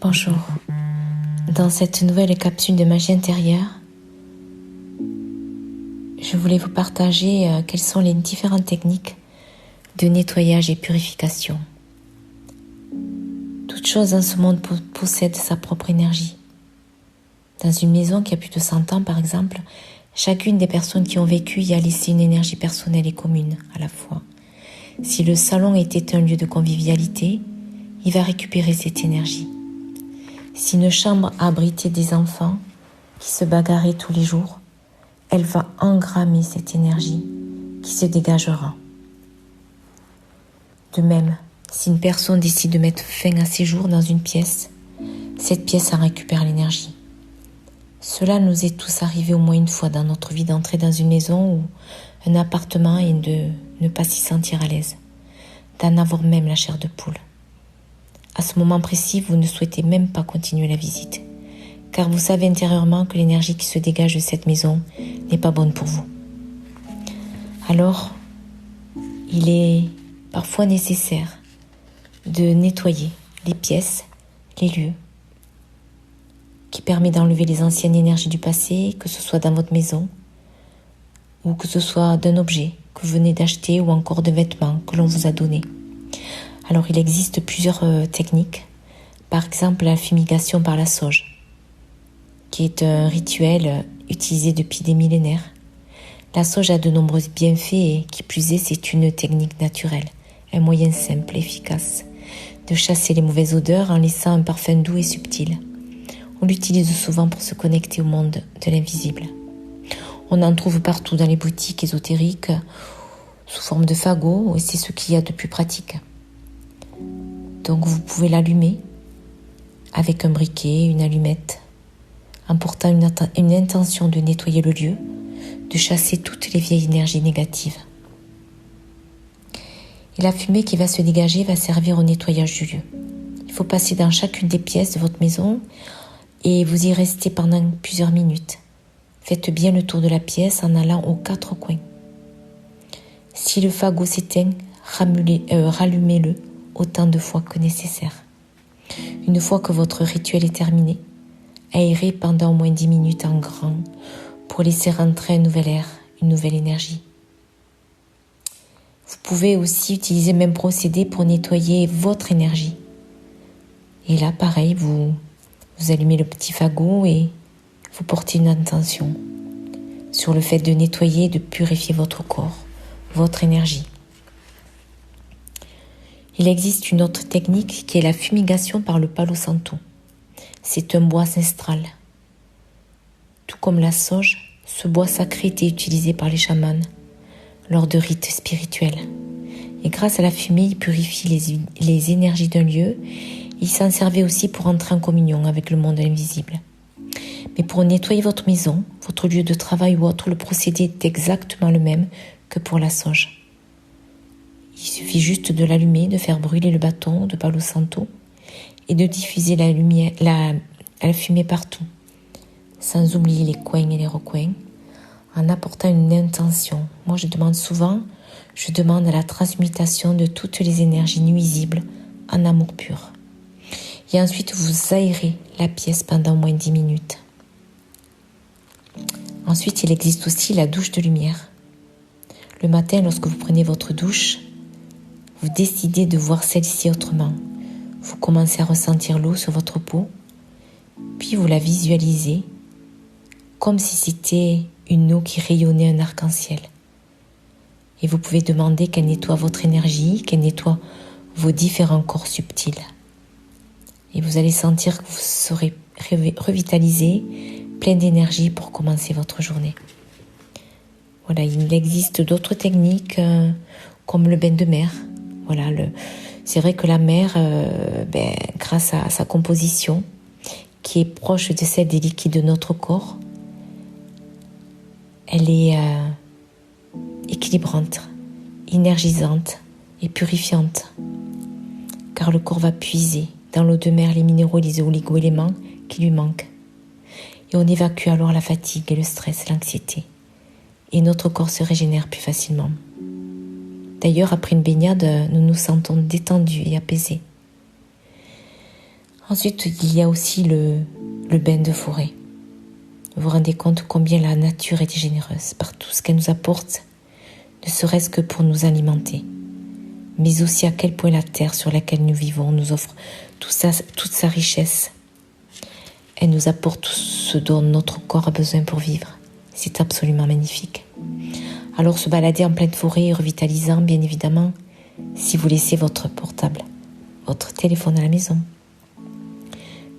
Bonjour. Dans cette nouvelle capsule de magie intérieure, je voulais vous partager quelles sont les différentes techniques de nettoyage et purification. Toute chose dans ce monde possède sa propre énergie. Dans une maison qui a plus de 100 ans, par exemple, chacune des personnes qui ont vécu y a laissé une énergie personnelle et commune à la fois. Si le salon était un lieu de convivialité, il va récupérer cette énergie. Si une chambre abritait des enfants qui se bagarraient tous les jours, elle va engrammer cette énergie qui se dégagera. De même, si une personne décide de mettre fin à ses jours dans une pièce, cette pièce en récupère l'énergie. Cela nous est tous arrivé au moins une fois dans notre vie d'entrer dans une maison ou un appartement et de ne pas s'y sentir à l'aise, d'en avoir même la chair de poule. À ce moment précis, vous ne souhaitez même pas continuer la visite, car vous savez intérieurement que l'énergie qui se dégage de cette maison n'est pas bonne pour vous. Alors, il est parfois nécessaire de nettoyer les pièces, les lieux, qui permet d'enlever les anciennes énergies du passé, que ce soit dans votre maison, ou que ce soit d'un objet que vous venez d'acheter, ou encore de vêtements que l'on vous a donnés. Alors il existe plusieurs techniques, par exemple la fumigation par la sauge, qui est un rituel utilisé depuis des millénaires. La sauge a de nombreux bienfaits et qui plus est, c'est une technique naturelle, un moyen simple, efficace, de chasser les mauvaises odeurs en laissant un parfum doux et subtil. On l'utilise souvent pour se connecter au monde de l'invisible. On en trouve partout dans les boutiques ésotériques, sous forme de fagots, et c'est ce qu'il y a de plus pratique. Donc vous pouvez l'allumer avec un briquet, une allumette, en portant une intention de nettoyer le lieu, de chasser toutes les vieilles énergies négatives. Et la fumée qui va se dégager va servir au nettoyage du lieu. Il faut passer dans chacune des pièces de votre maison et vous y restez pendant plusieurs minutes. Faites bien le tour de la pièce en allant aux 4 coins. Si le fagot s'éteint, rallumez-le autant de fois que nécessaire. Une fois que votre rituel est terminé, aérez pendant au moins 10 minutes en grand pour laisser rentrer un nouvel air, une nouvelle énergie. Vous pouvez aussi utiliser le même procédé pour nettoyer votre énergie. Et là, pareil, vous allumez le petit fagot et vous portez une intention sur le fait de nettoyer et de purifier votre corps, votre énergie. Il existe une autre technique qui est la fumigation par le palo santo. C'est un bois ancestral. Tout comme la sauge, ce bois sacré était utilisé par les chamans lors de rites spirituels. Et grâce à la fumée, il purifie les énergies d'un lieu. Il s'en servait aussi pour entrer en communion avec le monde invisible. Mais pour nettoyer votre maison, votre lieu de travail ou autre, le procédé est exactement le même que pour la sauge. Il suffit juste de l'allumer, de faire brûler le bâton de palo santo et de diffuser la fumée partout, sans oublier les coins et les recoins, en apportant une intention. Moi, je demande à la transmutation de toutes les énergies nuisibles en amour pur. Et ensuite, vous aérez la pièce pendant au moins 10 minutes. Ensuite, il existe aussi la douche de lumière. Le matin, lorsque vous prenez votre douche, vous décidez de voir celle-ci autrement. Vous commencez à ressentir l'eau sur votre peau, puis vous la visualisez comme si c'était une eau qui rayonnait un arc-en-ciel. Et vous pouvez demander qu'elle nettoie votre énergie, qu'elle nettoie vos différents corps subtils. Et vous allez sentir que vous serez revitalisé, plein d'énergie pour commencer votre journée. Voilà, il existe d'autres techniques comme le bain de mer. Voilà, c'est vrai que la mer, grâce à sa composition, qui est proche de celle des liquides de notre corps, elle est équilibrante, énergisante et purifiante, car le corps va puiser dans l'eau de mer les minéraux et les oligo-éléments qui lui manquent. Et on évacue alors la fatigue et le stress, l'anxiété. Et notre corps se régénère plus facilement. D'ailleurs, après une baignade, nous nous sentons détendus et apaisés. Ensuite, il y a aussi le bain de forêt. Vous vous rendez compte combien la nature est généreuse par tout ce qu'elle nous apporte, ne serait-ce que pour nous alimenter, mais aussi à quel point la terre sur laquelle nous vivons nous offre toute sa richesse. Elle nous apporte tout ce dont notre corps a besoin pour vivre. C'est absolument magnifique. Alors se balader en pleine forêt est revitalisant, bien évidemment, si vous laissez votre portable, votre téléphone à la maison.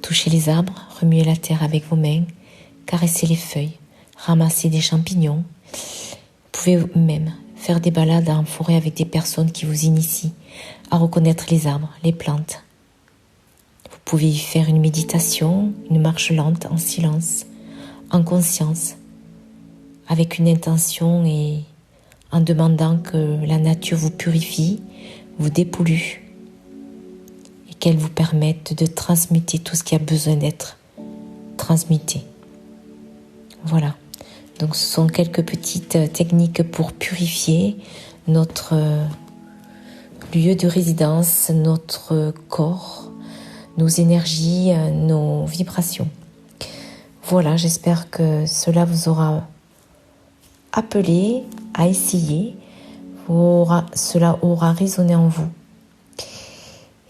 Touchez les arbres, remuez la terre avec vos mains, caressez les feuilles, ramassez des champignons. Vous pouvez même faire des balades en forêt avec des personnes qui vous initient à reconnaître les arbres, les plantes. Vous pouvez y faire une méditation, une marche lente, en silence, en conscience, avec une intention et en demandant que la nature vous purifie, vous dépollue et qu'elle vous permette de transmuter tout ce qui a besoin d'être transmuté. Voilà. Donc ce sont quelques petites techniques pour purifier notre lieu de résidence, notre corps, nos énergies, nos vibrations. Voilà, j'espère que cela vous aura appelé à essayer, cela aura résonné en vous.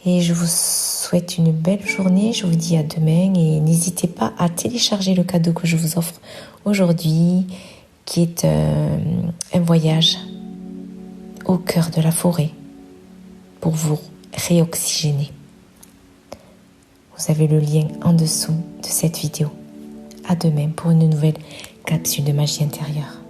Et je vous souhaite une belle journée, je vous dis à demain et n'hésitez pas à télécharger le cadeau que je vous offre aujourd'hui, qui est un voyage au cœur de la forêt pour vous réoxygéner. Vous avez le lien en dessous de cette vidéo. À demain pour une nouvelle capsule de magie intérieure.